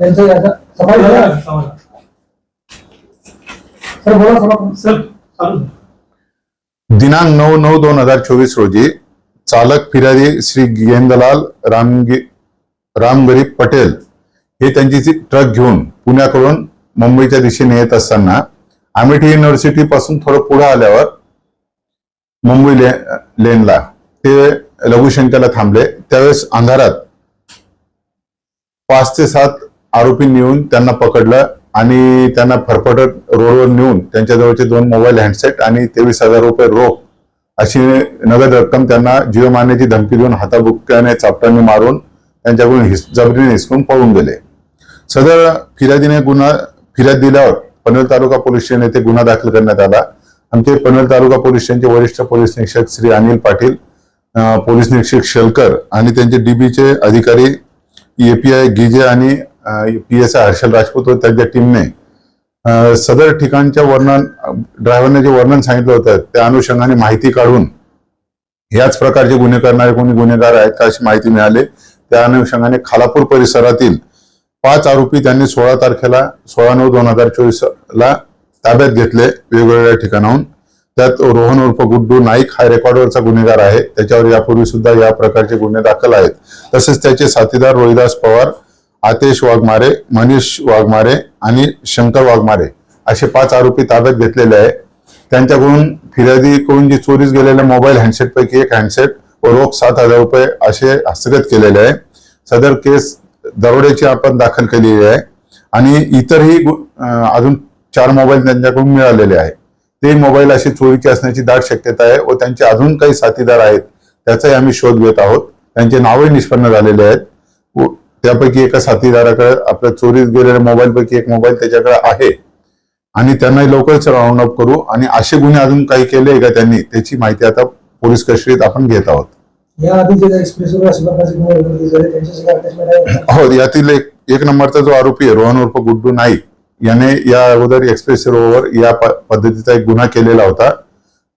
दिनांक 9/9/2024 रोजी चालक फिर्यादी श्री गेंदलाल रामगरीब पटेल हे त्यांची ट्रक घेऊन पुण्याकडून मुंबईच्या दिशेने येत असताना अमेठी युनिव्हर्सिटी पासून थोडं पुढे आल्यावर मुंबई लेनला ते लघुशंकाला थांबले। त्यावेळेस अंधारात 5 ते 7 आरोपींनी येऊन त्यांना पकडलं आणि त्यांना फरफटत रोडवर नेऊन त्यांच्याजवळचे 2 मोबाईल हँडसेट आणि 23,000 रुपये रोख अशी नगद रक्कम त्यांना जीव मारण्याची धमकी देऊन हाताबुक्क्याने चापटांनी मारून त्यांच्याकडून जबरीने हिसकून पळून गेले। सदर फिर्यादीने फिर्याद दिल्यावर पनवेल तालुका पोलीस स्टेशन येथे गुन्हा दाखल करण्यात आला आणि ते पनवेल तालुका पोलीस स्टेशनचे वरिष्ठ पोलीस निरीक्षक श्री अनिल पाटील, पोलीस निरीक्षक शेलकर आणि त्यांचे डीबीचे अधिकारी एपीआय गिजे आणि पीएसआय हर्षल राजपूत व त्यांच्या टीमने सदर ठिकाणच्या ड्रायव्हरने जे वर्णन सांगितलं होतं त्या अनुषंगाने माहिती काढून याच प्रकारचे गुन्हे करणारे कोणी गुन्हेगार आहेत का अशी माहिती मिळाली। त्या अनुषंगाने खालापूर परिसरातील 5 आरोपी त्यांनी 16 तारखेला 16/9/2024 ला ताब्यात घेतले वेगवेगळ्या ठिकाणाहून। त्यात रोहन उर्फ गुड्डू नाईक हा रेकॉर्डवरचा गुन्हेगार आहे, त्याच्यावर यापूर्वी सुद्धा या प्रकारचे गुन्हे दाखल आहेत। तसेच त्याचे साथीदार रोहिदास पवार, आतेश वाघमारे, मनीष वाघमारे आणि शंकर वाघमारे असे 5 आरोपी ताब्यात घेतलेले आहे। त्यांच्याकडून फिर्यादीकडून जी चोरीस गेलेल्या मोबाईल हँडसेट पैकी 1 हँडसेट व रोख 7,000 रुपये असे हस्तगत केलेले आहे। सदर केस दरोड्याची आपण दाखल केलेली आहे आणि इतरही अजून 4 मोबाईल त्यांच्याकडून मिळालेले आहे। ते मोबाईल अशी चोरीची असण्याची दाट शक्यता आहे व त्यांचे अजून काही साथीदार आहेत त्याचाही आम्ही शोध घेत आहोत। त्यांचे नावही निष्पन्न झालेले आहेत। त्यापैकी एका साथीदाराकडे आपल्या चोरीस गेलेल्या मोबाईल पैकी 1 मोबाईल त्याच्याकडे आहे आणि त्यांनाही लवकरच राऊंड अप करू आणि असे गुन्हे अजून काही केले का त्यांनी त्याची माहिती आता पोलीस कस्टडीत आपण घेत आहोत। हो, यातील एक नंबरचा जो आरोपी आहे रोहन उर्फ गुड्डू नाईक याने या अगोदर एक्सप्रेस रोडवर या पद्धतीचा एक गुन्हा केलेला होता।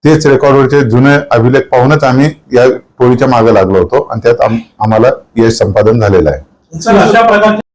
तेच रेकॉर्डवरचे जुने अभिलेख पाहूनच आम्ही या टोळीच्या मागे लागलो होतो आणि त्यात आम्हाला यश संपादन झालेलं आहे।